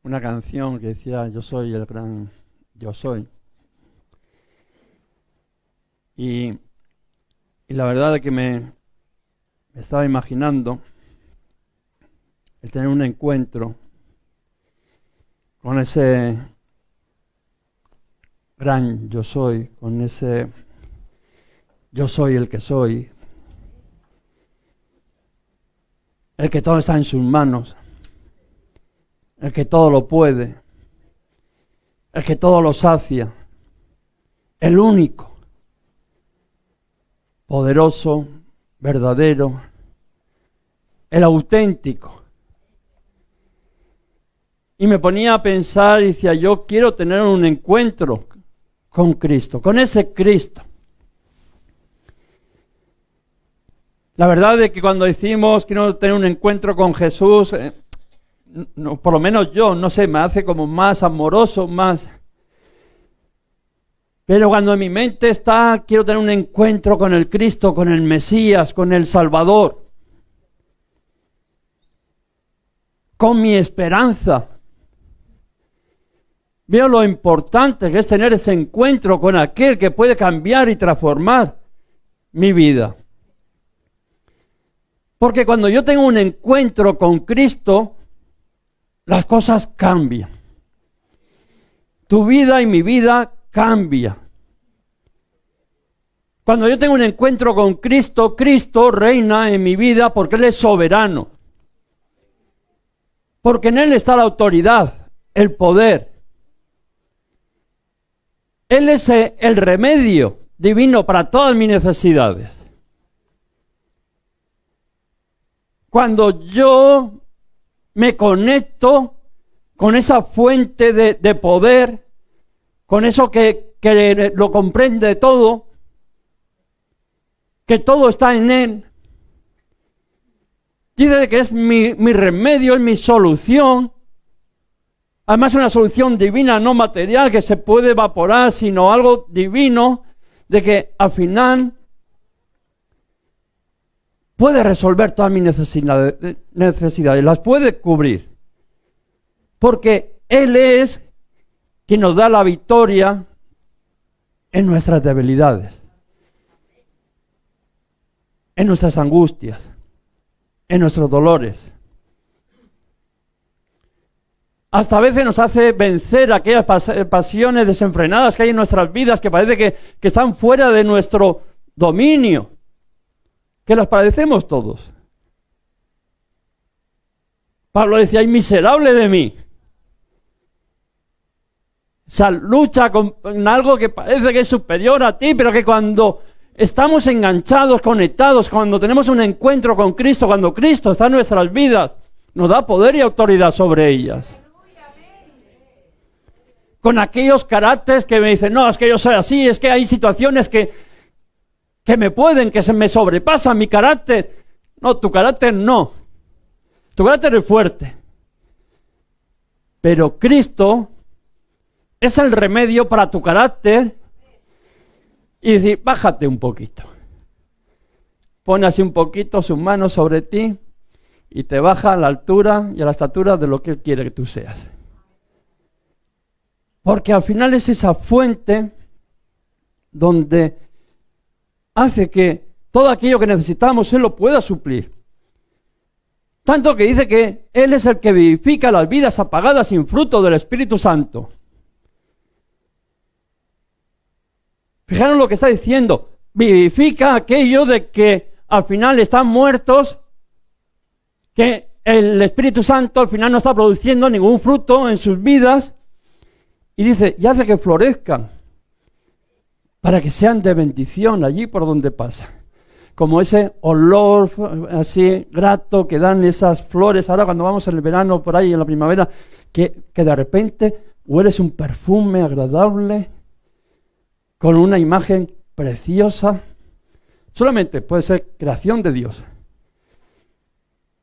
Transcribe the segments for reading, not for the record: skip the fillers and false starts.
una canción que decía yo soy el gran yo soy. Y la verdad es que me estaba imaginando el tener un encuentro con ese gran yo soy, con ese yo soy el que soy, el que todo está en sus manos, el que todo lo puede, el que todo lo sacia, el único, poderoso, verdadero, el auténtico. Y me ponía a pensar y decía, yo quiero tener un encuentro con Cristo, con ese Cristo. La verdad es que cuando decimos quiero tener un encuentro con Jesús, no, por lo menos yo, no sé, me hace como más amoroso, más... Pero cuando en mi mente está, quiero tener un encuentro con el Cristo, con el Mesías, con el Salvador, con mi esperanza. Veo lo importante que es tener ese encuentro con aquel que puede cambiar y transformar mi vida. Porque cuando yo tengo un encuentro con Cristo, las cosas cambian. Tu vida y mi vida cambia. Cuando yo tengo un encuentro con Cristo, Cristo reina en mi vida porque Él es soberano. Porque en Él está la autoridad, el poder. Él es el remedio divino para todas mis necesidades. Cuando yo me conecto con esa fuente de poder, con eso que lo comprende todo, que todo está en Él, dice que es mi remedio, es mi solución. Además es una solución divina, no material, que se puede evaporar, sino algo divino, de que al final puede resolver todas mis necesidades, las puede cubrir. Porque Él es quien nos da la victoria en nuestras debilidades, en nuestras angustias, en nuestros dolores. Hasta a veces nos hace vencer aquellas pasiones desenfrenadas que hay en nuestras vidas, que parece que están fuera de nuestro dominio, que las padecemos todos. Pablo decía, ¡ay, miserable de mí! Esa lucha con algo que parece que es superior a ti, pero que cuando estamos enganchados, conectados, cuando tenemos un encuentro con Cristo, cuando Cristo está en nuestras vidas, nos da poder y autoridad sobre ellas. Con aquellos caracteres que me dicen, no, es que yo soy así, es que hay situaciones que que se me sobrepasan mi carácter. No, tu carácter no. Tu carácter es fuerte. Pero Cristo es el remedio para tu carácter y decir, bájate un poquito. Pone así un poquito sus manos sobre ti y te baja a la altura y a la estatura de lo que Él quiere que tú seas. Porque al final es esa fuente donde hace que todo aquello que necesitamos Él lo pueda suplir. Tanto que dice que Él es el que vivifica las vidas apagadas sin fruto del Espíritu Santo. Fijaros lo que está diciendo. Vivifica aquello de que al final están muertos, que el Espíritu Santo al final no está produciendo ningún fruto en sus vidas. Y dice, y hace que florezcan, para que sean de bendición allí por donde pasa. Como ese olor así grato que dan esas flores. Ahora cuando vamos en el verano por ahí, en la primavera, que de repente hueles un perfume agradable, con una imagen preciosa. Solamente puede ser creación de Dios.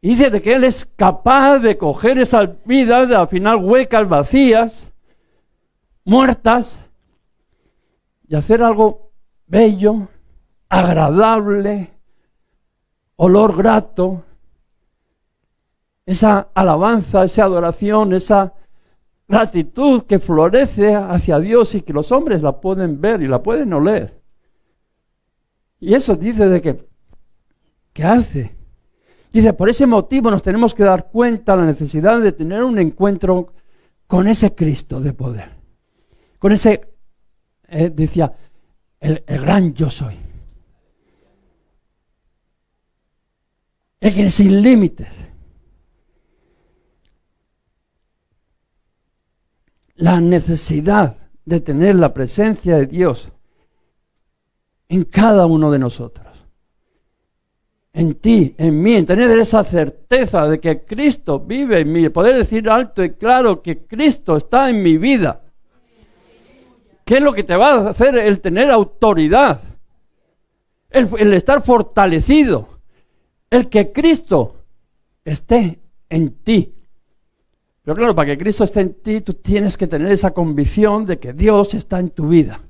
Y dice de que Él es capaz de coger esas vidas, al final huecas, vacías, muertas, y hacer algo bello, agradable, olor grato, esa alabanza, esa adoración, esa gratitud que florece hacia Dios y que los hombres la pueden ver y la pueden oler. Y eso dice de que, ¿qué hace? Dice, por ese motivo nos tenemos que dar cuenta de la necesidad de tener un encuentro con ese Cristo de poder. Con ese, decía, el gran yo soy. El que es sin límites. La necesidad de tener la presencia de Dios en cada uno de nosotros. En ti, en mí, en tener esa certeza de que Cristo vive en mí, poder decir alto y claro que Cristo está en mi vida. ¿Qué es lo que te va a hacer el tener autoridad? El estar fortalecido. El que Cristo esté en ti. Pero claro, para que Cristo esté en ti, tú tienes que tener esa convicción de que Dios está en tu vida.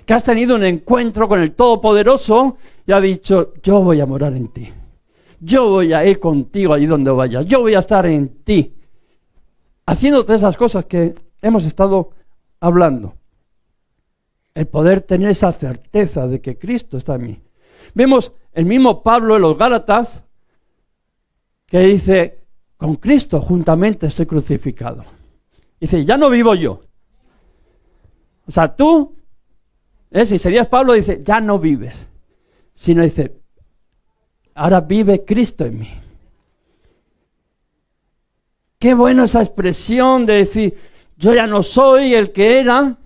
Que has tenido un encuentro con el Todopoderoso y ha dicho, yo voy a morar en ti. Yo voy a ir contigo allí donde vayas. Yo voy a estar en ti. Haciéndote esas cosas que hemos estado hablando. El poder tener esa certeza de que Cristo está en mí. Vemos el mismo Pablo en los Gálatas que dice, con Cristo juntamente estoy crucificado. Dice, ya no vivo yo. O sea, tú, si serías Pablo, dice, ya no vives. Sino dice, ahora vive Cristo en mí. Qué bueno esa expresión de decir, yo ya no soy el que era.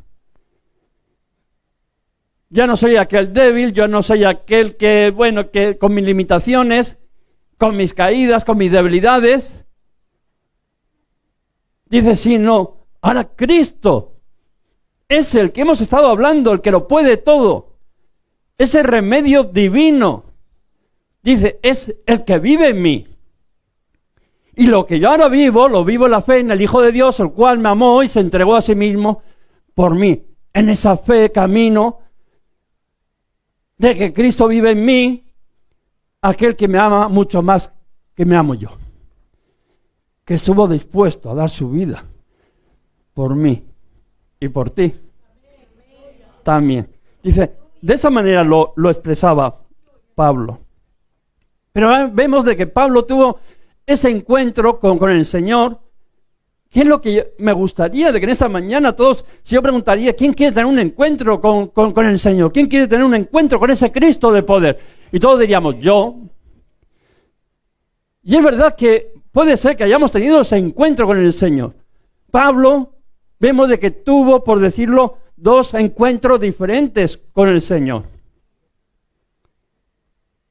Ya no soy aquel débil, yo no soy aquel que, bueno, que con mis limitaciones, con mis caídas, con mis debilidades. Dice, sí, no, ahora Cristo es el que hemos estado hablando, el que lo puede todo. Ese remedio divino. Dice, es el que vive en mí. Y lo que yo ahora vivo, lo vivo en la fe en el Hijo de Dios, el cual me amó y se entregó a sí mismo por mí. En esa fe camino de que Cristo vive en mí, aquel que me ama mucho más que me amo yo, que estuvo dispuesto a dar su vida por mí y por ti también. Dice, de esa manera lo expresaba Pablo. Pero vemos de que Pablo tuvo ese encuentro con el Señor. ¿Qué es lo que me gustaría de que en esta mañana todos, si yo preguntaría, ¿quién quiere tener un encuentro con el Señor? ¿Quién quiere tener un encuentro con ese Cristo de poder? Y todos diríamos, yo. Y es verdad que puede ser que hayamos tenido ese encuentro con el Señor. Pablo, vemos de que tuvo, por decirlo, 2 encuentros diferentes con el Señor.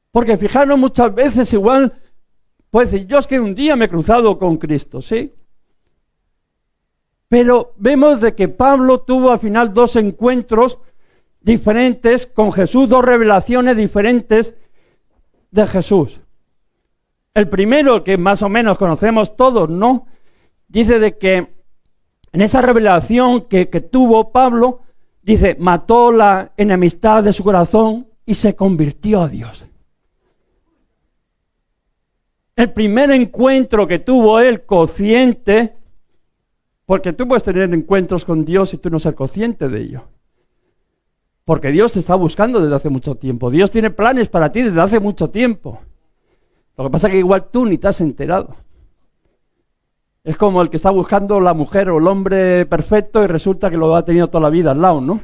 Porque fijaros, muchas veces igual, puede decir, yo es que un día me he cruzado con Cristo, ¿sí? Pero vemos de que Pablo tuvo al final 2 encuentros diferentes con Jesús, 2 revelaciones diferentes de Jesús. El primero, que más o menos conocemos todos, ¿no? Dice de que en esa revelación que tuvo Pablo, dice, mató la enemistad de su corazón y se convirtió a Dios. El primer encuentro que tuvo él consciente, porque tú puedes tener encuentros con Dios y tú no ser consciente de ello. Porque Dios te está buscando desde hace mucho tiempo. Dios tiene planes para ti desde hace mucho tiempo. Lo que pasa es que igual tú ni te has enterado. Es como el que está buscando la mujer o el hombre perfecto y resulta que lo ha tenido toda la vida al lado, ¿no?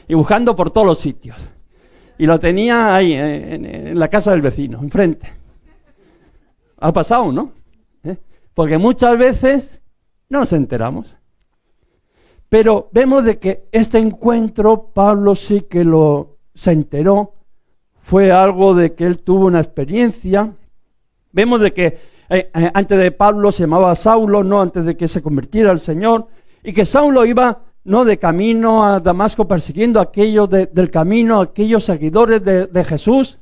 Y buscando por todos los sitios. Y lo tenía ahí, en la casa del vecino, enfrente. Ha pasado, ¿no? Porque muchas veces no nos enteramos. Pero vemos de que este encuentro, Pablo sí que se enteró. Fue algo de que él tuvo una experiencia. Vemos de que antes de Pablo se llamaba Saulo, no, antes de que se convirtiera al Señor. Y que Saulo iba, no, de camino a Damasco persiguiendo a aquellos del camino, a aquellos seguidores de Jesús.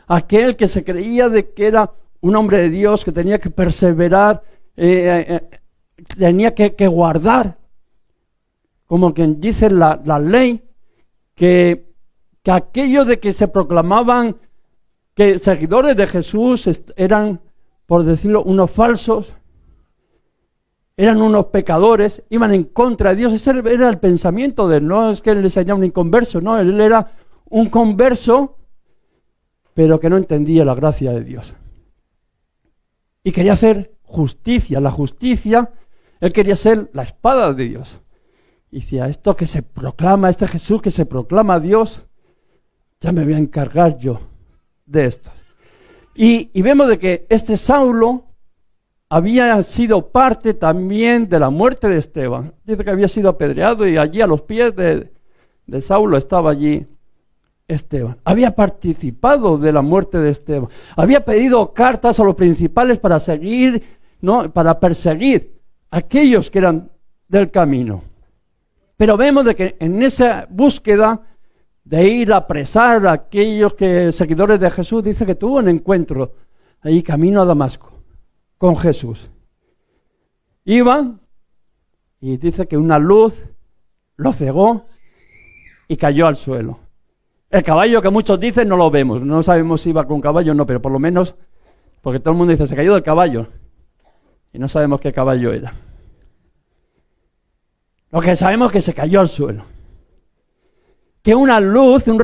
Aquel que se creía de que era un hombre de Dios, que tenía que perseverar, tenía que guardar, como quien dice la ley, que aquellos de que se proclamaban que seguidores de Jesús eran, por decirlo, unos falsos. eran unos pecadores, iban en contra de Dios. Ese era el pensamiento de él, no es que él sería un inconverso, no, él era un converso, pero que no entendía la gracia de Dios. Y quería hacer justicia, la justicia, él quería ser la espada de Dios. Y decía, esto que se proclama, este Jesús que se proclama Dios, ya me voy a encargar yo de esto. Y vemos de que este Saulo había sido parte también de la muerte de Esteban. Dice que había sido apedreado y allí a los pies de Saulo estaba allí Esteban. Había participado de la muerte de Esteban. Había pedido cartas a los principales para seguir, ¿no? Para perseguir a aquellos que eran del camino. Pero vemos de que en esa búsqueda de ir a apresar a aquellos seguidores de Jesús, dice que tuvo un encuentro ahí camino a Damasco con Jesús. Iba y dice que una luz lo cegó y cayó al suelo. El caballo que muchos dicen no lo vemos, no sabemos si iba con caballo o no, pero por lo menos, porque todo el mundo dice, se cayó del caballo, y no sabemos qué caballo era. Lo que sabemos es que se cayó al suelo. Que una luz, un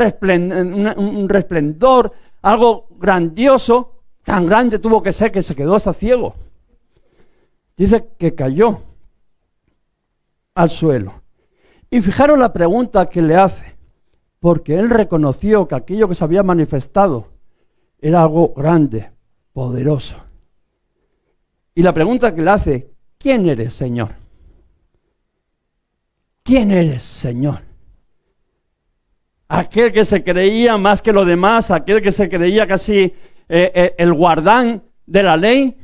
resplendor, algo grandioso, tan grande tuvo que ser que se quedó hasta ciego. Dice que cayó al suelo. Y fijaros la pregunta que le hace, porque él reconoció que aquello que se había manifestado era algo grande, poderoso. Y la pregunta que le hace, ¿quién eres, Señor? ¿Quién eres, Señor? Aquel que se creía más que los demás, aquel que se creía casi el guardán de la ley,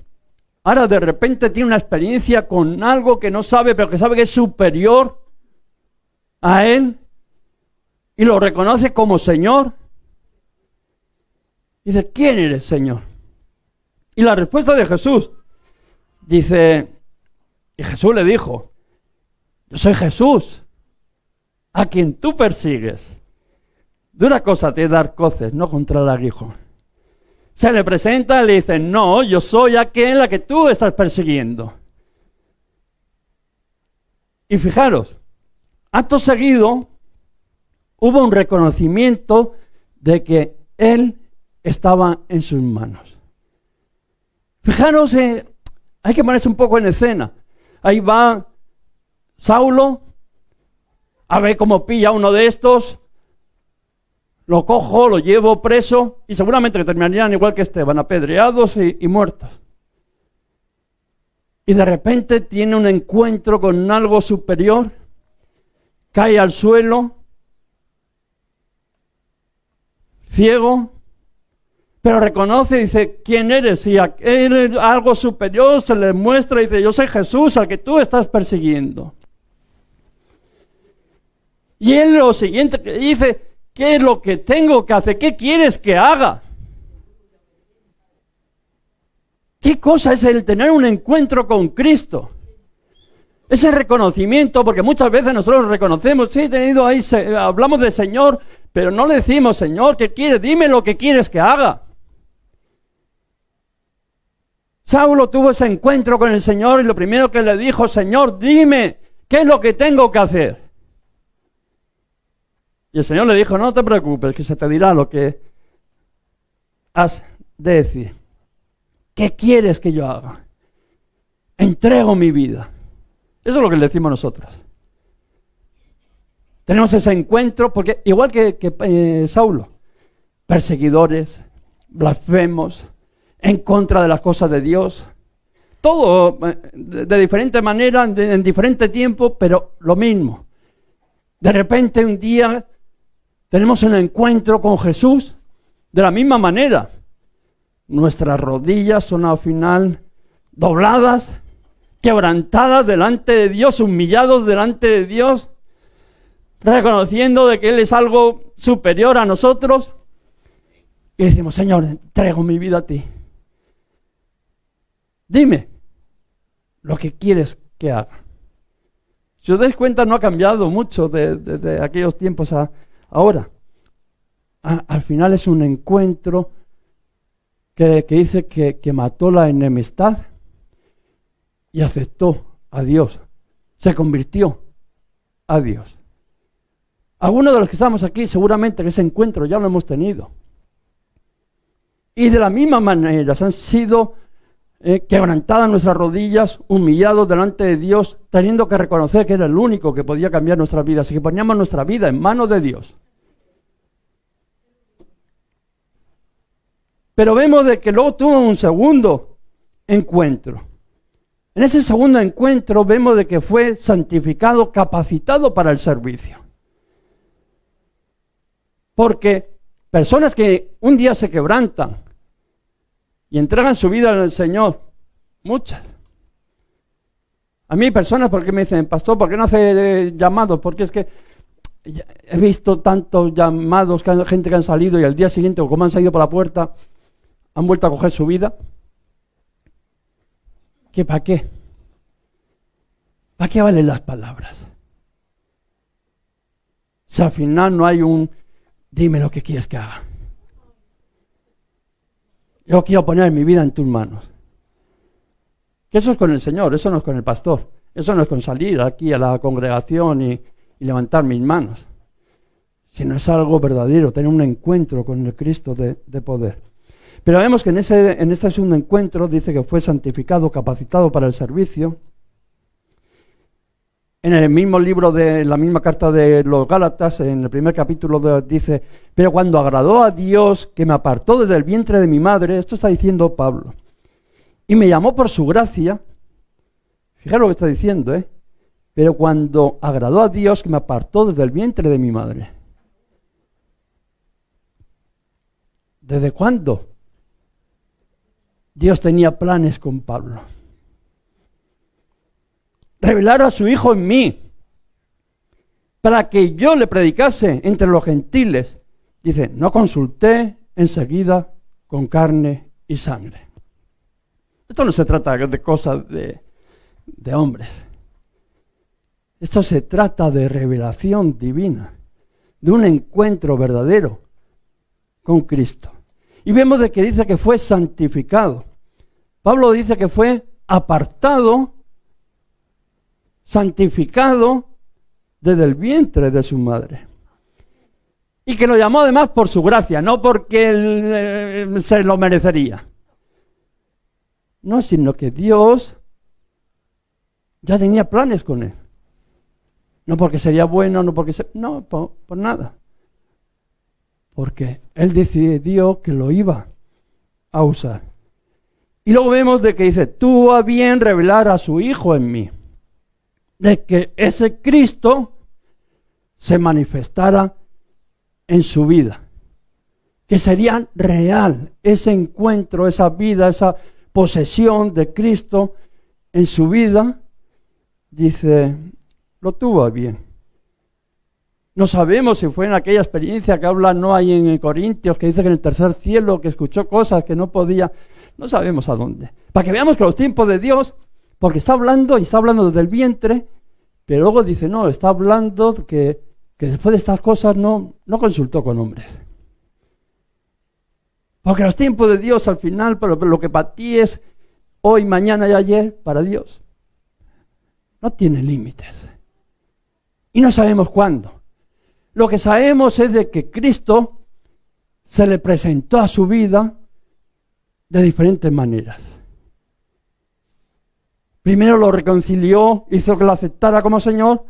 ahora de repente tiene una experiencia con algo que no sabe, pero que sabe que es superior a él, y lo reconoce como Señor. Dice, ¿quién eres, Señor? Y la respuesta de Jesús, dice, y Jesús le dijo, yo soy Jesús, a quien tú persigues. Dura cosa te dar coces, no contra el aguijón. Se le presenta y le dice, no, yo soy aquel a que tú estás persiguiendo. Y fijaros, acto seguido, hubo un reconocimiento de que él estaba en sus manos. Fijaros, hay que ponerse un poco en escena. Ahí va Saulo, a ver cómo pilla uno de estos, lo cojo, lo llevo preso, y seguramente que terminarían igual que Esteban, apedreados y muertos. Y de repente tiene un encuentro con algo superior, cae al suelo, ciego, pero reconoce y dice, ¿quién eres? Y a él algo superior se le muestra y dice, yo soy Jesús, al que tú estás persiguiendo. Y él lo siguiente que dice, ¿qué es lo que tengo que hacer? ¿Qué quieres que haga? ¿Qué cosa es el tener un encuentro con Cristo? Ese reconocimiento, porque muchas veces nosotros reconocemos, sí, he tenido ahí, hablamos del Señor, pero no le decimos, Señor, ¿qué quieres? Dime lo que quieres que haga. Saulo tuvo ese encuentro con el Señor y lo primero que le dijo, Señor, dime, ¿qué es lo que tengo que hacer? Y el Señor le dijo, no te preocupes, que se te dirá lo que has de decir. ¿Qué quieres que yo haga? Entrego mi vida. Eso es lo que le decimos nosotros. Tenemos ese encuentro, porque igual que Saulo, perseguidores, blasfemos, en contra de las cosas de Dios, todo de diferente manera, en diferente tiempo, pero lo mismo. De repente un día tenemos un encuentro con Jesús de la misma manera. Nuestras rodillas son al final dobladas, quebrantadas delante de Dios, humillados delante de Dios, reconociendo de que Él es algo superior a nosotros. Y decimos, Señor, entrego mi vida a ti. Dime lo que quieres que haga. Si os dais cuenta, no ha cambiado mucho de aquellos tiempos a ahora. Al final es un encuentro que dice que mató la enemistad y aceptó a Dios, se convirtió a Dios. Algunos de los que estamos aquí seguramente que ese encuentro ya lo hemos tenido. Y de la misma manera han sido quebrantadas nuestras rodillas, humillados delante de Dios, teniendo que reconocer que era el único que podía cambiar nuestras vidas, así que poníamos nuestra vida en manos de Dios. Pero vemos de que luego tuvo un segundo encuentro. En ese segundo encuentro vemos de que fue santificado, capacitado para el servicio. Porque personas que un día se quebrantan y entregan su vida al Señor, muchas. A mí personas porque me dicen, pastor, ¿por qué no hace llamados? Porque es que he visto tantos llamados, gente que han salido y al día siguiente, como han salido por la puerta, han vuelto a coger su vida. ¿Qué para qué? ¿Para qué valen las palabras? Si al final no hay un dime lo que quieres que haga. Yo quiero poner mi vida en tus manos. Que eso es con el Señor, eso no es con el pastor. Eso no es con salir aquí a la congregación y levantar mis manos. Sino es algo verdadero, tener un encuentro con el Cristo de poder. Pero vemos que en este segundo encuentro dice que fue santificado, capacitado para el servicio. En el mismo libro de la misma carta de los Gálatas, en el primer capítulo dice, pero cuando agradó a Dios que me apartó desde el vientre de mi madre, esto está diciendo Pablo, y me llamó por su gracia, fijaros lo que está diciendo, pero cuando agradó a Dios que me apartó desde el vientre de mi madre. ¿Desde cuándo Dios tenía planes con Pablo? Revelar a su Hijo en mí, para que yo le predicase entre los gentiles. Dice, no consulté enseguida con carne y sangre. Esto no se trata de cosas de hombres. Esto se trata de revelación divina, de un encuentro verdadero con Cristo. Y vemos de que dice que fue santificado. Pablo dice que fue apartado, santificado desde el vientre de su madre. Y que lo llamó además por su gracia, no porque él se lo merecería. No, sino que Dios ya tenía planes con él. No porque sería bueno, no porque no, por nada. Porque él decidió que lo iba a usar. Y luego vemos de que dice, tuvo a bien revelar a su Hijo en mí. De que ese Cristo se manifestara en su vida. Que sería real ese encuentro, esa vida, esa posesión de Cristo en su vida. Dice, lo tuvo a bien. No sabemos si fue en aquella experiencia que habla no hay en Corintios, que dice que en el tercer cielo, que escuchó cosas que no podía. No sabemos a dónde. Para que veamos que los tiempos de Dios, porque está hablando y está hablando desde el vientre, pero luego dice, no, está hablando que después de estas cosas no consultó con hombres. Porque los tiempos de Dios al final, pero lo que para ti es hoy, mañana y ayer, para Dios no tiene límites. Y no sabemos cuándo. Lo que sabemos es de que Cristo se le presentó a su vida de diferentes maneras. Primero lo reconcilió, hizo que lo aceptara como Señor,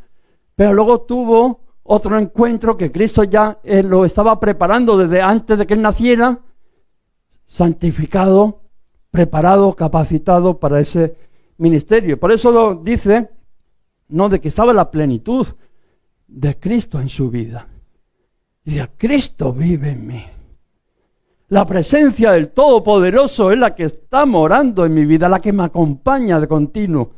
pero luego tuvo otro encuentro que Cristo ya lo estaba preparando desde antes de que él naciera, santificado, preparado, capacitado para ese ministerio. Por eso lo dice, no de que estaba la plenitud de Cristo en su vida. Y dice, Cristo vive en mí. La presencia del Todopoderoso es la que está morando en mi vida, la que me acompaña de continuo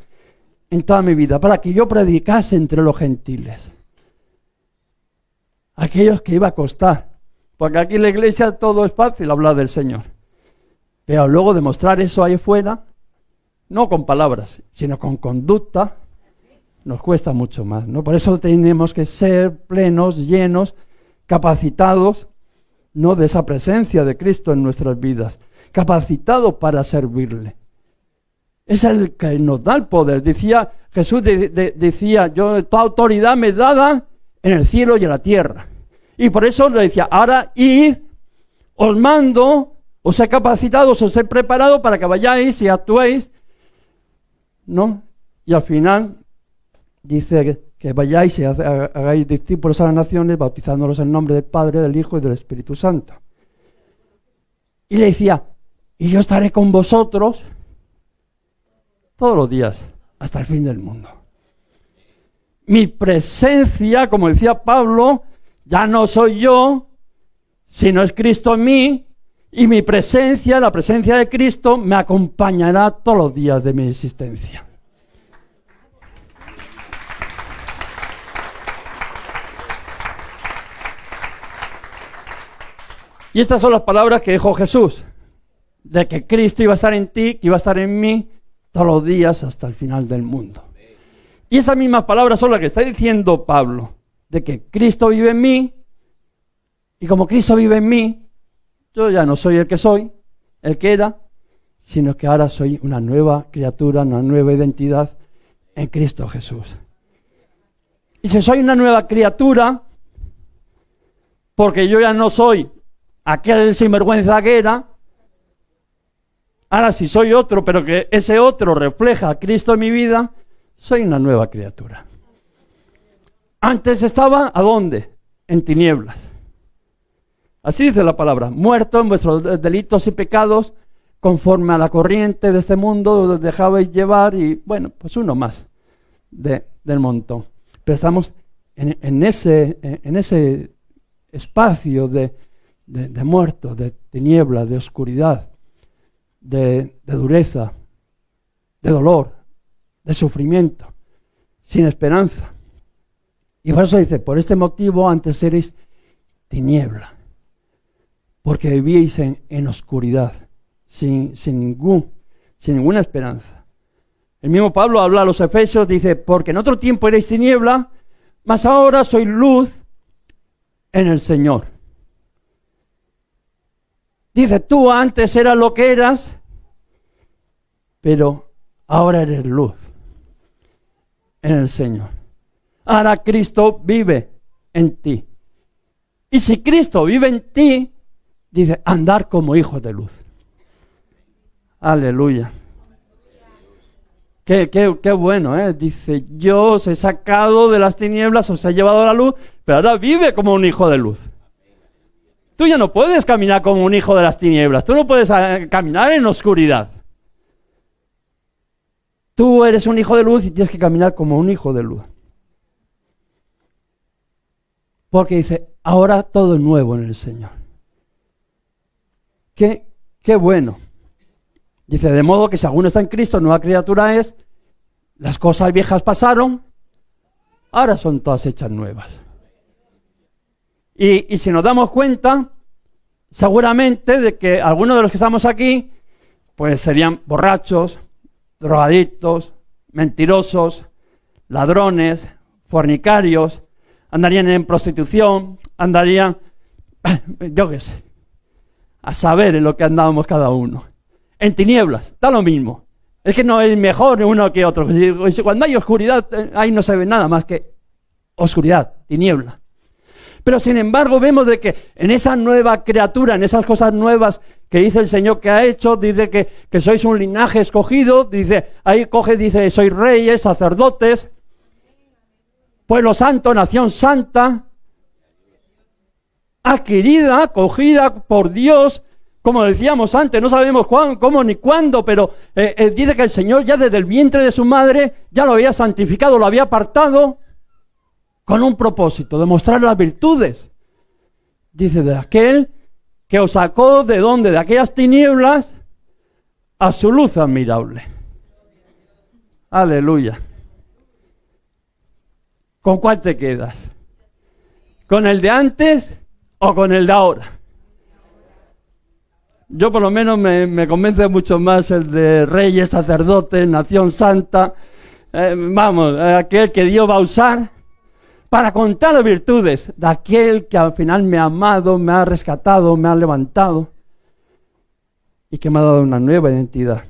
en toda mi vida, para que yo predicase entre los gentiles. Aquellos que iba a costar, porque aquí en la iglesia todo es fácil hablar del Señor. Pero luego demostrar eso ahí fuera, no con palabras, sino con conducta, nos cuesta mucho más, ¿no? Por eso tenemos que ser plenos, llenos, capacitados, ¿no? De esa presencia de Cristo en nuestras vidas, capacitados para servirle. Es el que nos da el poder. Decía Jesús decía, yo toda autoridad me es dada en el cielo y en la tierra. Y por eso le decía, ahora id, os mando, os he capacitado, os he preparado para que vayáis y actuéis, ¿no? Y al final dice que vayáis y hagáis discípulos a las naciones, bautizándolos en nombre del Padre, del Hijo y del Espíritu Santo. Y le decía, y yo estaré con vosotros todos los días, hasta el fin del mundo. Mi presencia, como decía Pablo, ya no soy yo, sino es Cristo en mí, y mi presencia, la presencia de Cristo, me acompañará todos los días de mi existencia. Y estas son las palabras que dijo Jesús, de que Cristo iba a estar en ti, que iba a estar en mí, todos los días hasta el final del mundo. Y esas mismas palabras son las que está diciendo Pablo, de que Cristo vive en mí, y como Cristo vive en mí, yo ya no soy el que soy, el que era, sino que ahora soy una nueva criatura, una nueva identidad en Cristo Jesús. Y si soy una nueva criatura, porque yo ya no soy aquel sinvergüenza que era, ahora si soy otro, pero que ese otro refleja a Cristo en mi vida, soy una nueva criatura. Antes estaba, ¿a dónde? En tinieblas. Así dice la palabra, muerto en vuestros delitos y pecados, conforme a la corriente de este mundo, os dejabais llevar, y bueno, pues uno más del montón. Pero estamos en ese espacio de muerto, de tinieblas, de oscuridad, de dureza, de dolor, de sufrimiento, sin esperanza. Y por eso dice, por este motivo antes erais tiniebla, porque vivíais en oscuridad, sin ninguna esperanza. El mismo Pablo habla a los Efesios, dice, porque en otro tiempo erais tiniebla, mas ahora sois luz en el Señor. Dice, tú antes eras lo que eras, pero ahora eres luz en el Señor. Ahora Cristo vive en ti. Y si Cristo vive en ti, dice, andar como hijos de luz. Aleluya. Qué bueno, ¿eh? Dice, yo os he sacado de las tinieblas, os he llevado a la luz, pero ahora vive como un hijo de luz. Tú ya no puedes caminar como un hijo de las tinieblas, tú no puedes caminar en oscuridad. Tú eres un hijo de luz y tienes que caminar como un hijo de luz. Porque dice, ahora todo es nuevo en el Señor. Qué bueno. Dice, de modo que si alguno está en Cristo, nueva criatura es, las cosas viejas pasaron, ahora son todas hechas nuevas. Y si nos damos cuenta, seguramente de que algunos de los que estamos aquí, pues serían borrachos, drogadictos, mentirosos, ladrones, fornicarios, andarían en prostitución, andarían, yo qué sé, a saber en lo que andábamos cada uno. En tinieblas, da lo mismo. Es que no es mejor uno que otro. Cuando hay oscuridad, ahí no se ve nada más que oscuridad, tiniebla. Pero sin embargo vemos de que en esa nueva criatura, en esas cosas nuevas que dice el Señor que ha hecho, dice que sois un linaje escogido, dice, ahí coge, dice, sois reyes, sacerdotes, pueblo santo, nación santa, adquirida, cogida por Dios, como decíamos antes, no sabemos cómo ni cuándo, pero dice que el Señor ya desde el vientre de su madre ya lo había santificado, lo había apartado con un propósito, de mostrar las virtudes. Dice, de aquel que os sacó de donde, de aquellas tinieblas, a su luz admirable. Aleluya. ¿Con cuál te quedas? ¿Con el de antes o con el de ahora? Yo por lo menos me convence mucho más el de reyes, sacerdotes, nación santa, aquel que Dios va a usar para contar las virtudes de aquel que al final me ha amado, me ha rescatado, me ha levantado y que me ha dado una nueva identidad.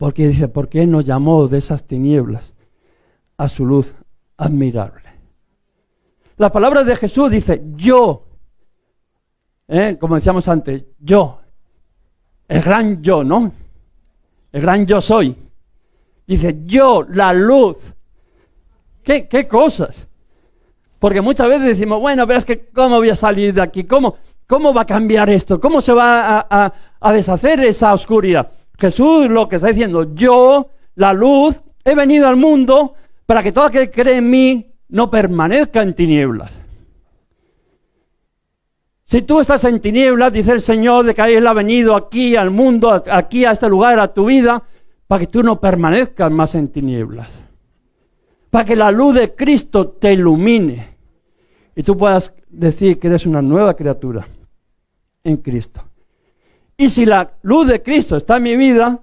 Porque dice, porque Él nos llamó de esas tinieblas a su luz admirable. La palabra de Jesús dice, yo, como decíamos antes, yo, el gran yo, ¿no? El gran yo soy. Dice, yo, la luz. ¿Qué cosas? Porque muchas veces decimos, bueno, pero es que ¿cómo voy a salir de aquí? ¿Cómo va a cambiar esto? ¿Cómo se va a deshacer esa oscuridad? Jesús lo que está diciendo, yo, la luz, he venido al mundo para que todo aquel que cree en mí no permanezca en tinieblas. Si tú estás en tinieblas, dice el Señor, de que Él ha venido aquí al mundo, aquí a este lugar, a tu vida, para que tú no permanezcas más en tinieblas. Para que la luz de Cristo te ilumine y tú puedas decir que eres una nueva criatura en Cristo. Y si la luz de Cristo está en mi vida,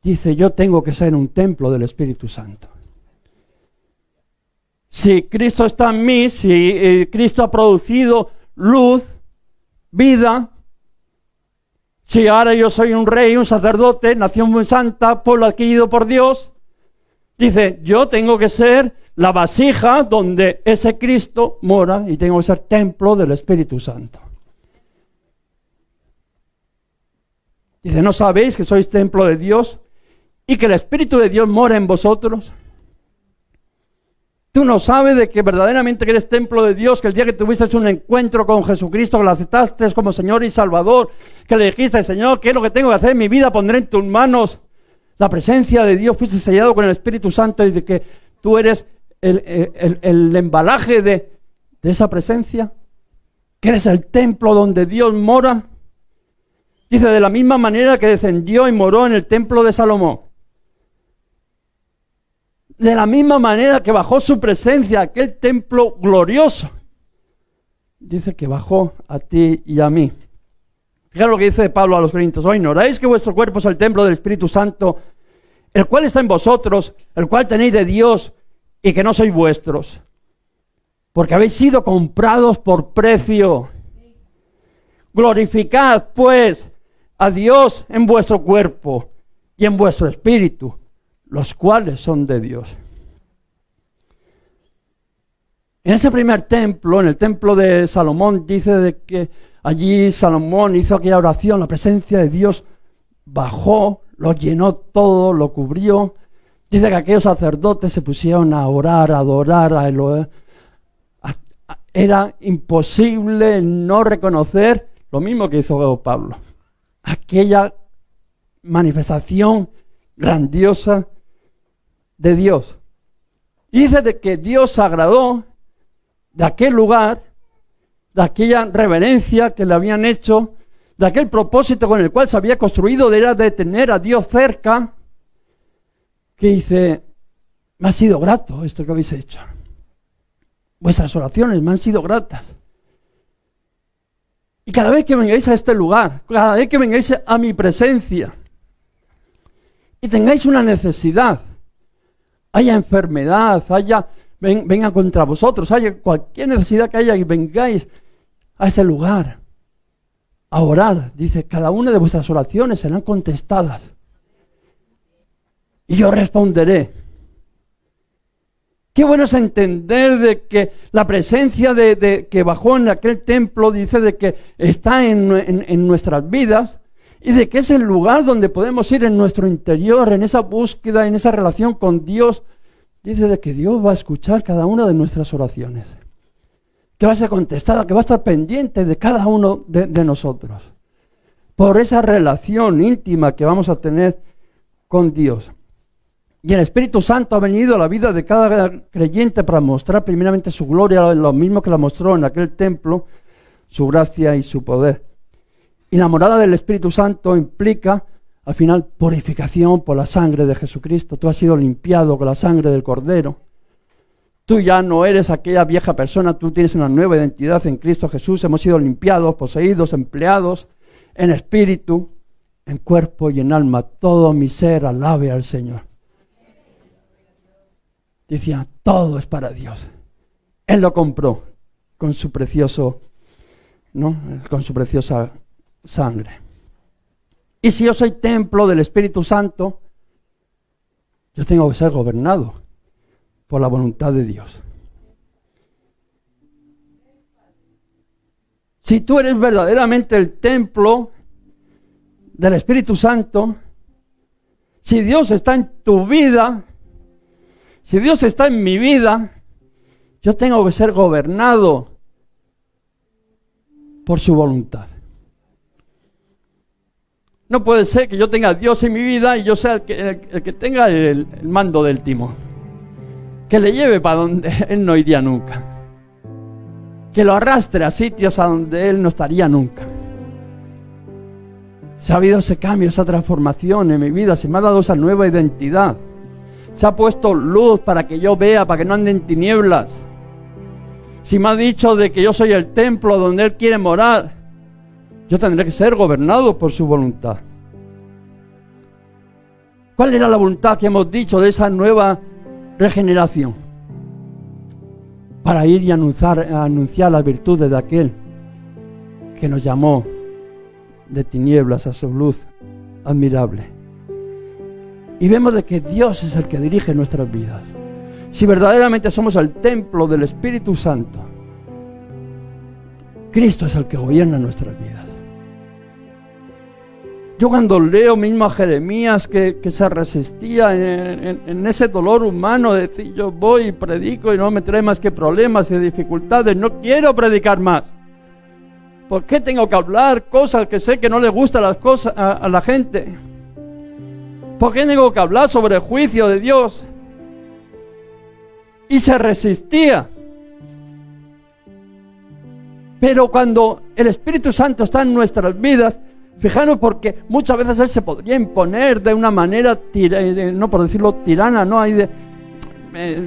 dice, yo tengo que ser un templo del Espíritu Santo. Si Cristo está en mí, si Cristo ha producido luz, vida, si ahora yo soy un rey, un sacerdote, nación muy santa, pueblo adquirido por Dios, dice, yo tengo que ser la vasija donde ese Cristo mora y tengo que ser templo del Espíritu Santo. Dice, ¿no sabéis que sois templo de Dios y que el Espíritu de Dios mora en vosotros? Tú no sabes de que verdaderamente eres templo de Dios, que el día que tuviste un encuentro con Jesucristo, que lo aceptaste como Señor y Salvador, que le dijiste, Señor, ¿qué es lo que tengo que hacer en mi vida? Pondré en tus manos la presencia de Dios, fuiste sellado con el Espíritu Santo y de que tú eres el embalaje de esa presencia, que eres el templo donde Dios mora. Dice, de la misma manera que descendió y moró en el templo de Salomón. De la misma manera que bajó su presencia, aquel templo glorioso. Dice que bajó a ti y a mí. Fíjate lo que dice Pablo a los Corintios. ¿O ignoráis que vuestro cuerpo es el templo del Espíritu Santo, el cual está en vosotros, el cual tenéis de Dios y que no sois vuestros? Porque habéis sido comprados por precio. Glorificad, pues, a Dios en vuestro cuerpo y en vuestro espíritu, los cuales son de Dios. En ese primer templo, en el templo de Salomón, dice de que allí Salomón hizo aquella oración, la presencia de Dios bajó, lo llenó todo, lo cubrió. Dice que aquellos sacerdotes se pusieron a orar, a adorar a Elohim. Era imposible no reconocer lo mismo que hizo Pablo. Aquella manifestación grandiosa de Dios. Y dice de que Dios se agradó de aquel lugar, de aquella reverencia que le habían hecho, de aquel propósito con el cual se había construido, era de tener a Dios cerca, que dice, me ha sido grato esto que habéis hecho. Vuestras oraciones me han sido gratas. Y cada vez que vengáis a este lugar, cada vez que vengáis a mi presencia y tengáis una necesidad, haya enfermedad, venga contra vosotros, haya cualquier necesidad que haya y vengáis a ese lugar a orar, dice, cada una de vuestras oraciones serán contestadas y yo responderé. Qué bueno es entender de que la presencia de que bajó en aquel templo, dice de que está en nuestras vidas y de que es el lugar donde podemos ir en nuestro interior, en esa búsqueda, en esa relación con Dios. Dice de que Dios va a escuchar cada una de nuestras oraciones, que va a ser contestada, que va a estar pendiente de cada uno de nosotros, por esa relación íntima que vamos a tener con Dios. Y el Espíritu Santo ha venido a la vida de cada creyente para mostrar primeramente su gloria, lo mismo que la mostró en aquel templo, su gracia y su poder. Y la morada del Espíritu Santo implica, al final, purificación por la sangre de Jesucristo. Tú has sido limpiado con la sangre del Cordero. Tú ya no eres aquella vieja persona, tú tienes una nueva identidad en Cristo Jesús. Hemos sido limpiados, poseídos, empleados en espíritu, en cuerpo y en alma. Todo mi ser alabe al Señor. Decía, todo es para Dios. Él lo compró con su precioso, ¿no? Con su preciosa sangre. Y si yo soy templo del Espíritu Santo, Yo tengo que ser gobernado por la voluntad de Dios. Si tú eres verdaderamente el templo del Espíritu Santo, si Dios está en tu vida, si Dios está en mi vida, yo tengo que ser gobernado por su voluntad. No puede ser que yo tenga a Dios en mi vida y yo sea el que tenga el mando del timón. Que le lleve para donde Él no iría nunca. Que lo arrastre a sitios a donde Él no estaría nunca. Se ha habido ese cambio, esa transformación en mi vida. Se me ha dado esa nueva identidad. Se ha puesto luz para que yo vea, para que no ande en tinieblas. Si me ha dicho de que yo soy el templo donde Él quiere morar, yo tendré que ser gobernado por su voluntad. ¿Cuál era la voluntad que hemos dicho de esa nueva regeneración? Para ir y anunciar las virtudes de aquel que nos llamó de tinieblas a su luz admirable. Y vemos de que Dios es el que dirige nuestras vidas. Si verdaderamente somos el templo del Espíritu Santo, Cristo es el que gobierna nuestras vidas. Yo cuando leo mismo a Jeremías que se resistía en ese dolor humano de decir yo voy y predico y no me trae más que problemas y dificultades, no quiero predicar más. ¿Por qué tengo que hablar cosas que sé que no le gustan las cosas a la gente? ¿Por qué tengo que hablar sobre el juicio de Dios? Y se resistía. Pero cuando el Espíritu Santo está en nuestras vidas, fijaros, porque muchas veces Él se podría imponer de una manera, no por decirlo tirana, ¿no? Hay de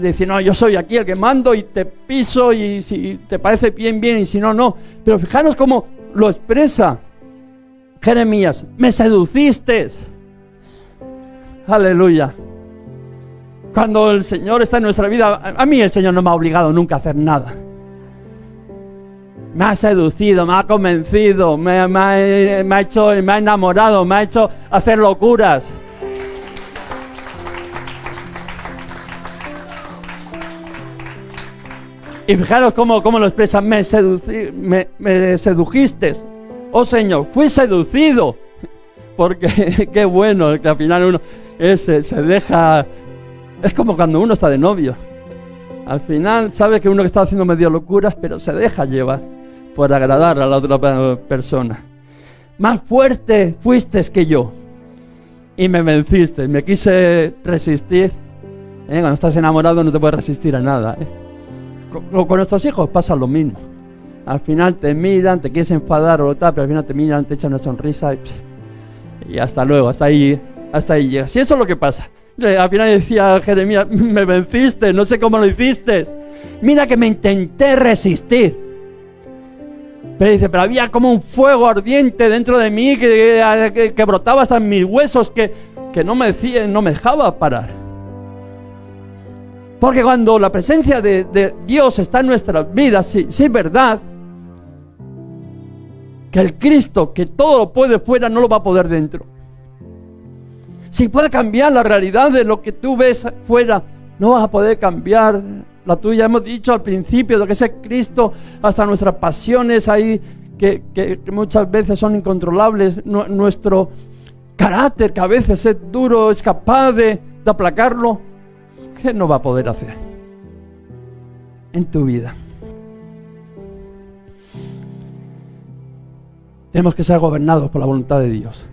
decir, no, yo soy aquí el que mando y te piso y si te parece bien, bien, y si no, no. Pero fijaros cómo lo expresa Jeremías. Me seduciste. Aleluya. Cuando el Señor está en nuestra vida, a mí el Señor no me ha obligado nunca a hacer nada. Me ha seducido, me ha convencido, me ha enamorado, me ha hecho hacer locuras. Y fijaros cómo lo expresa, me sedujiste. Oh Señor, fui seducido. Porque qué bueno, que al final uno se deja. Es como cuando uno está de novio. Al final sabe que uno que está haciendo medio locuras, pero se deja llevar por agradar a la otra persona. Más fuerte fuiste que yo y me venciste. Me quise resistir. Cuando estás enamorado no te puedes resistir a nada. Con nuestros hijos pasa lo mismo. Al final te miran, te quieres enfadar o tal, pero al final te miran, te echan una sonrisa y hasta luego, hasta ahí llegas. Y eso es lo que pasa. Al final decía Jeremías, me venciste, no sé cómo lo hiciste. Mira que me intenté resistir. Pero dice, pero había como un fuego ardiente dentro de mí que brotaba hasta en mis huesos que no me dejaba parar. Porque cuando la presencia de Dios está en nuestras vidas, sí es verdad que el Cristo que todo lo puede fuera no lo va a poder dentro. Si puede cambiar la realidad de lo que tú ves fuera, no vas a poder cambiar la tuya. Hemos dicho al principio de que ese Cristo, hasta nuestras pasiones ahí, que muchas veces son incontrolables, nuestro carácter que a veces es duro, es capaz de aplacarlo, ¿qué no va a poder hacer en tu vida? Tenemos que ser gobernados por la voluntad de Dios.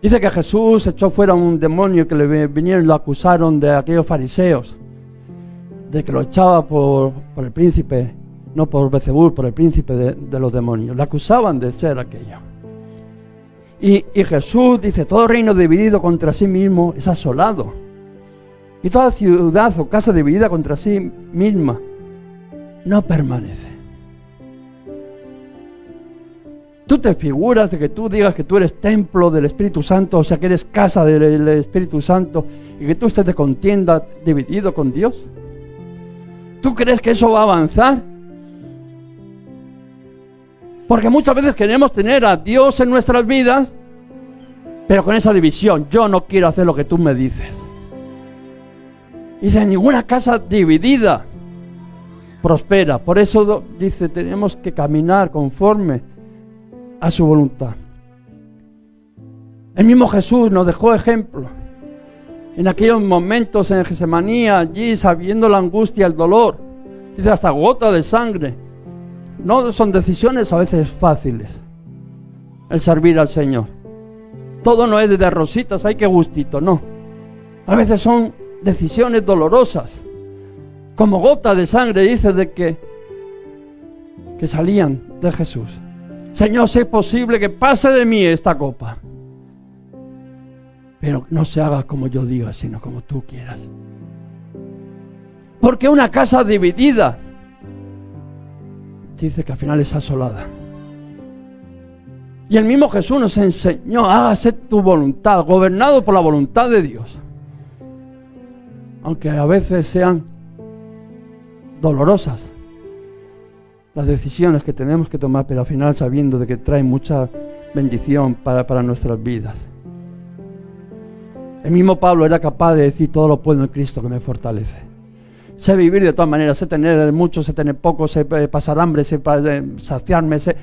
Dice que Jesús echó fuera un demonio que le vinieron y lo acusaron de aquellos fariseos, de que lo echaba por el príncipe, no por Beelzebul, por el príncipe de los demonios. Le acusaban de ser aquello. Y Jesús dice, todo reino dividido contra sí mismo es asolado. Y toda ciudad o casa dividida contra sí misma no permanece. ¿Tú te figuras de que tú digas que tú eres templo del Espíritu Santo, o sea que eres casa del Espíritu Santo, y que tú estés de contienda dividido con Dios? ¿Tú crees que eso va a avanzar? Porque muchas veces queremos tener a Dios en nuestras vidas, pero con esa división: yo no quiero hacer lo que tú me dices. Dice, ninguna casa dividida prospera. Por eso dice, tenemos que caminar conforme a su voluntad. El mismo Jesús nos dejó ejemplo. En aquellos momentos en Getsemaní, allí sabiendo la angustia, el dolor, dice, hasta gota de sangre. No son decisiones a veces fáciles el servir al Señor. Todo no es de rositas, hay que gustito, no. A veces son decisiones dolorosas, como gota de sangre, dice, de que salían de Jesús. Señor, si es posible que pase de mí esta copa, pero no se haga como yo diga, sino como tú quieras. Porque una casa dividida, dice que al final es asolada. Y el mismo Jesús nos enseñó: hágase tu voluntad, gobernado por la voluntad de Dios. Aunque a veces sean dolorosas las decisiones que tenemos que tomar, pero al final sabiendo de que traen mucha bendición para nuestras vidas. El mismo Pablo era capaz de decir: todo lo puedo en Cristo que me fortalece. Sé vivir de todas maneras, sé tener mucho, sé tener poco, sé pasar hambre, sé saciarme, sé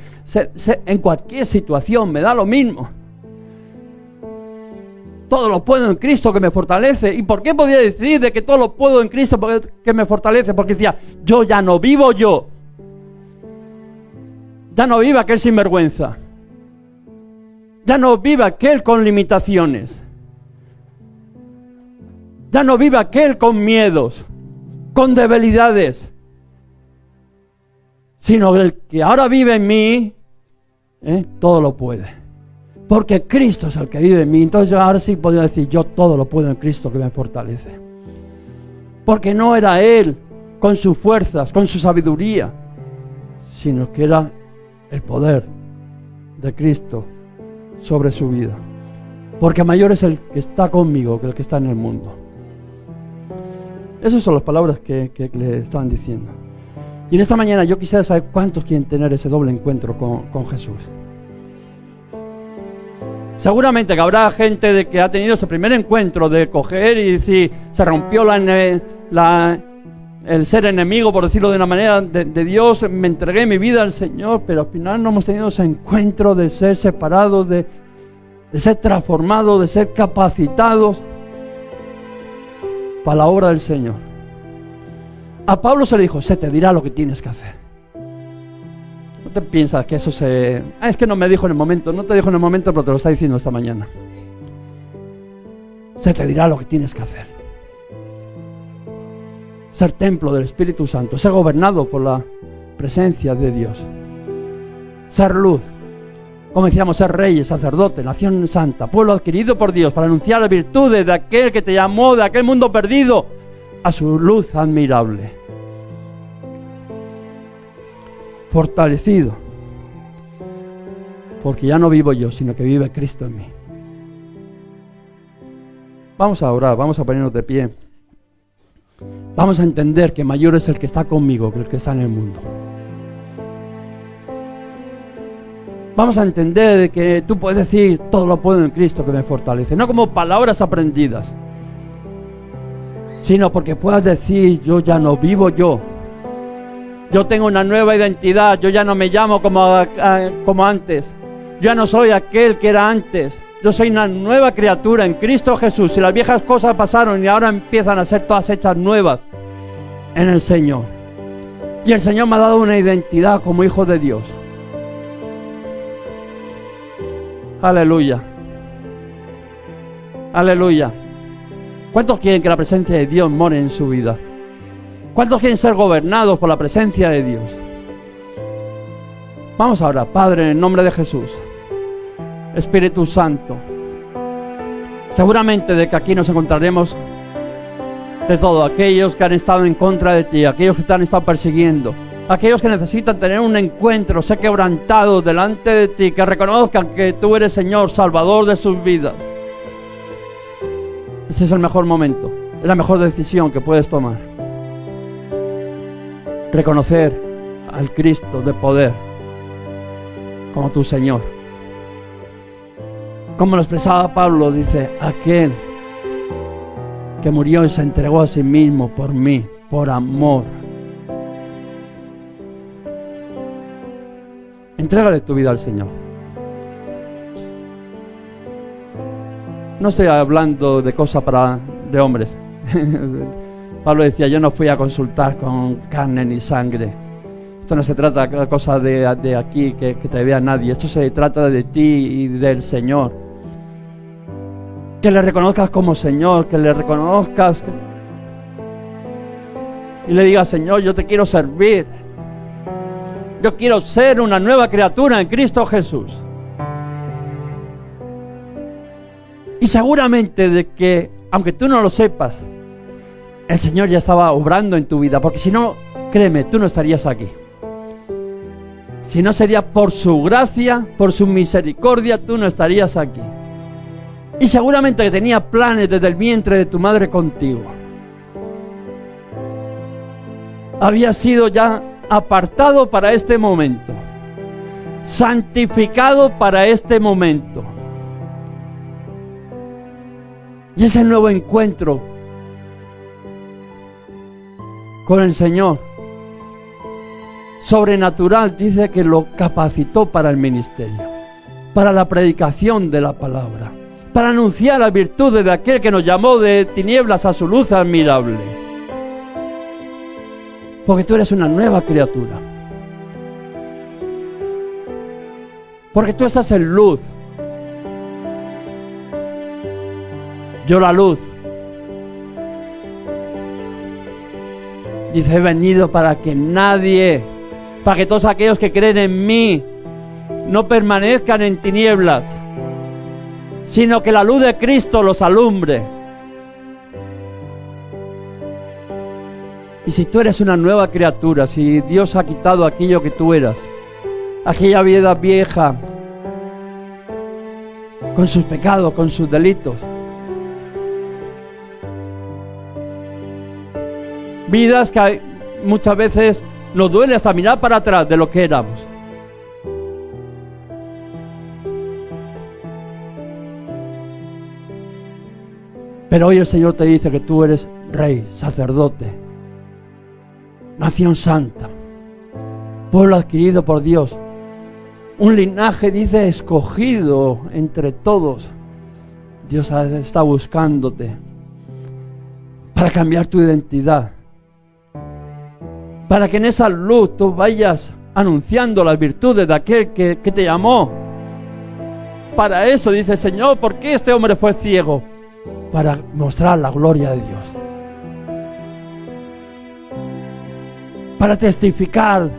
en cualquier situación, me da lo mismo. Todo lo puedo en Cristo que me fortalece. ¿Y por qué podía decir de que todo lo puedo en Cristo que me fortalece? Porque decía: yo ya no vivo yo. Ya no vive aquel sinvergüenza. Ya no vive aquel con limitaciones. Ya no vive aquel con miedos, con debilidades, sino el que ahora vive en mí, todo lo puede. Porque Cristo es el que vive en mí. Entonces yo ahora sí podría decir: yo todo lo puedo en Cristo que me fortalece. Porque no era Él con sus fuerzas, con su sabiduría, sino que era el poder de Cristo sobre su vida. Porque mayor es el que está conmigo que el que está en el mundo. Esas son las palabras que le estaban diciendo. Y en esta mañana yo quisiera saber cuántos quieren tener ese doble encuentro con Jesús. Seguramente que habrá gente de que ha tenido ese primer encuentro de coger y decir: se rompió el ser enemigo, por decirlo de una manera, de Dios, me entregué mi vida al Señor, pero al final no hemos tenido ese encuentro de ser separados, de ser transformados, de ser capacitados para la obra del Señor. A Pablo se le dijo: se te dirá lo que tienes que hacer. No te piensas que eso es que no me dijo en el momento. No te dijo en el momento, pero te lo está diciendo esta mañana. Se te dirá lo que tienes que hacer. Ser templo del Espíritu Santo, ser gobernado por la presencia de Dios, ser luz, como decíamos, ser reyes, sacerdotes, nación santa, pueblo adquirido por Dios, para anunciar las virtudes de aquel que te llamó de aquel mundo perdido a su luz admirable. Fortalecido, porque ya no vivo yo, sino que vive Cristo en mí. Vamos a orar, vamos a ponernos de pie. Vamos a entender que mayor es el que está conmigo que el que está en el mundo. Vamos a entender que tú puedes decir: todo lo puedo en Cristo que me fortalece. No como palabras aprendidas, sino porque puedas decir: yo ya no vivo yo. Yo tengo una nueva identidad. Yo ya no me llamo como antes. Yo ya no soy aquel que era antes. Yo soy una nueva criatura en Cristo Jesús. Y las viejas cosas pasaron y ahora empiezan a ser todas hechas nuevas en el Señor. Y el Señor me ha dado una identidad como hijo de Dios. Aleluya. Aleluya. ¿Cuántos quieren que la presencia de Dios more en su vida? ¿Cuántos quieren ser gobernados por la presencia de Dios? Vamos ahora, Padre, en el nombre de Jesús. Espíritu Santo. Seguramente de que aquí nos encontraremos de todo. Aquellos que han estado en contra de ti, aquellos que te han estado persiguiendo, aquellos que necesitan tener un encuentro, ser quebrantados delante de ti, que reconozcan que tú eres Señor, Salvador de sus vidas. Este es el mejor momento, es la mejor decisión que puedes tomar. Reconocer al Cristo de poder como tu Señor. Como lo expresaba Pablo, dice, aquel que murió y se entregó a sí mismo por mí, por amor. Entrégale tu vida al Señor. No estoy hablando de cosas de hombres. Pablo decía, yo no fui a consultar con carne ni sangre. Esto no se trata de cosas de aquí, que te vea nadie. Esto se trata de ti y del Señor. Que le reconozcas como Señor, que le reconozcas y le digas, Señor, yo te quiero servir. Yo quiero ser una nueva criatura en Cristo Jesús. Y seguramente de que, aunque tú no lo sepas, el Señor ya estaba obrando en tu vida, porque si no, créeme, tú no estarías aquí. Si no sería por su gracia, por su misericordia, tú no estarías aquí. Y seguramente que tenía planes desde el vientre de tu madre contigo. Había sido ya apartado para este momento, santificado para este momento. Y ese nuevo encuentro con el Señor sobrenatural dice que lo capacitó para el ministerio, para la predicación de la palabra, para anunciar las virtudes de aquel que nos llamó de tinieblas a su luz admirable. Porque tú eres una nueva criatura. Porque tú estás en luz. Yo la luz. Dice, he venido para que nadie, para que todos aquellos que creen en mí no permanezcan en tinieblas, sino que la luz de Cristo los alumbre. Y si tú eres una nueva criatura, si Dios ha quitado aquello que tú eras, aquella vida vieja, con sus pecados, con sus delitos, vidas que muchas veces nos duele hasta mirar para atrás de lo que éramos. Pero hoy el Señor te dice que tú eres rey, sacerdote, nación santa, pueblo adquirido por Dios, un linaje, dice, escogido entre todos. Dios está buscándote para cambiar tu identidad, para que en esa luz tú vayas anunciando las virtudes de aquel que te llamó. Para eso dice el Señor, ¿por qué este hombre fue ciego? Para mostrar la gloria de Dios, para testificar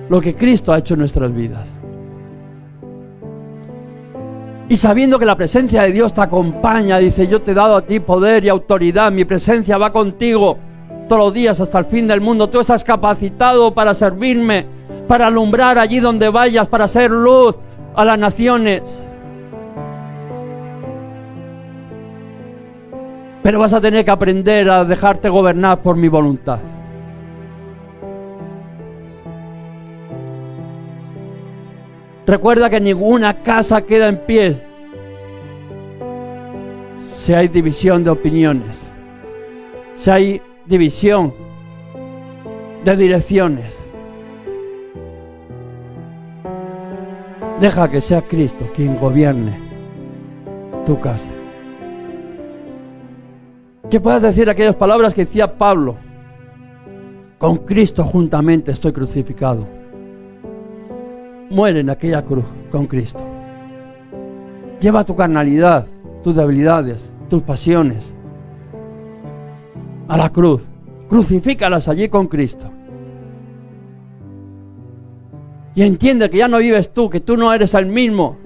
lo que Cristo ha hecho en nuestras vidas. Y sabiendo que la presencia de Dios te acompaña, dice, yo te he dado a ti poder y autoridad, mi presencia va contigo todos los días hasta el fin del mundo. Tú estás capacitado para servirme, para alumbrar allí donde vayas, para ser luz a las naciones. Pero vas a tener que aprender a dejarte gobernar por mi voluntad. Recuerda que ninguna casa queda en pie si hay división de opiniones, si hay división de direcciones. Deja que sea Cristo quien gobierne tu casa. Que puedas decir aquellas palabras que decía Pablo: con Cristo juntamente estoy crucificado. Muere en aquella cruz con Cristo. Lleva tu carnalidad, tus debilidades, tus pasiones a la cruz. Crucifícalas allí con Cristo. Y entiende que ya no vives tú, que tú no eres el mismo,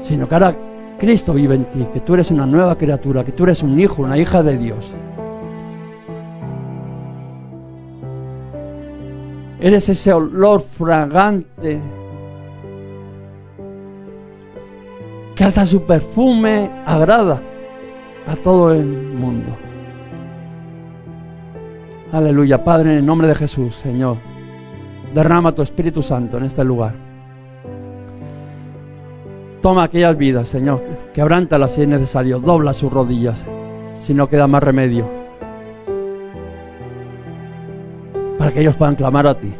sino que ahora Cristo vive en ti, que tú eres una nueva criatura, que tú eres un hijo, una hija de Dios. Eres ese olor fragante que hasta su perfume agrada a todo el mundo. Aleluya. Padre, en el nombre de Jesús, Señor, derrama tu Espíritu Santo en este lugar. Toma aquellas vidas, Señor, quebrántalas si es necesario, dobla sus rodillas, si no queda más remedio, para que ellos puedan clamar a ti.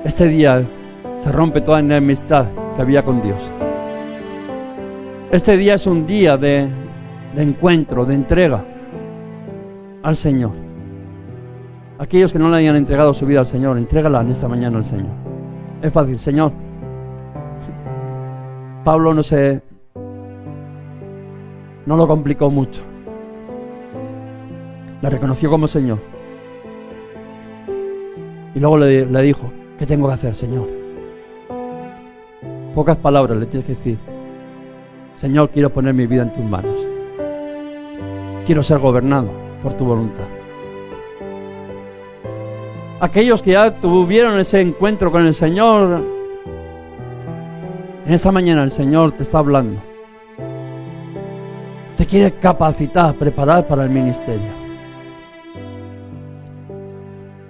Este día se rompe toda enemistad que había con Dios. Este día es un día de encuentro, de entrega al Señor. Aquellos que no le hayan entregado su vida al Señor, entrégala en esta mañana al Señor. Es fácil, Señor. Pablo no lo complicó mucho. Le reconoció como Señor. Y luego le dijo, ¿qué tengo que hacer, Señor? Pocas palabras le tienes que decir. Señor, quiero poner mi vida en tus manos. Quiero ser gobernado por tu voluntad. Aquellos que ya tuvieron ese encuentro con el Señor, en esta mañana el Señor te está hablando. Te quiere capacitar, preparar para el ministerio.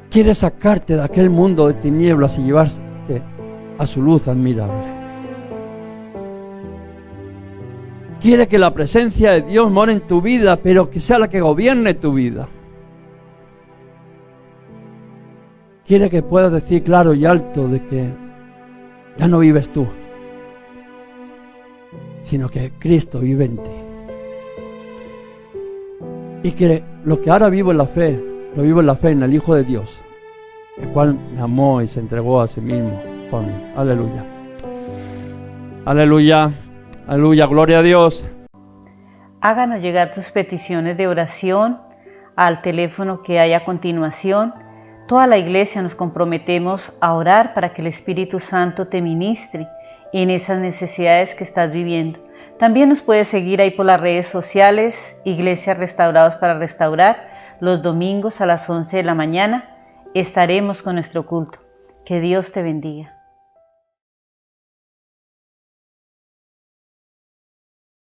Quiere sacarte de aquel mundo de tinieblas y llevarte a su luz admirable. Quiere que la presencia de Dios more en tu vida, pero que sea la que gobierne tu vida. Quiere que puedas decir claro y alto de que ya no vives tú, sino que Cristo vive en ti. Y que lo que ahora vivo en la fe, lo vivo en la fe en el Hijo de Dios, el cual me amó y se entregó a sí mismo por mí. Aleluya. Aleluya. Aleluya. Gloria a Dios. Háganos llegar tus peticiones de oración al teléfono que hay a continuación. Toda la iglesia nos comprometemos a orar para que el Espíritu Santo te ministre en esas necesidades que estás viviendo. También nos puedes seguir ahí por las redes sociales, Iglesias Restaurados para Restaurar. Los domingos a las 11 de la mañana estaremos con nuestro culto. Que Dios te bendiga.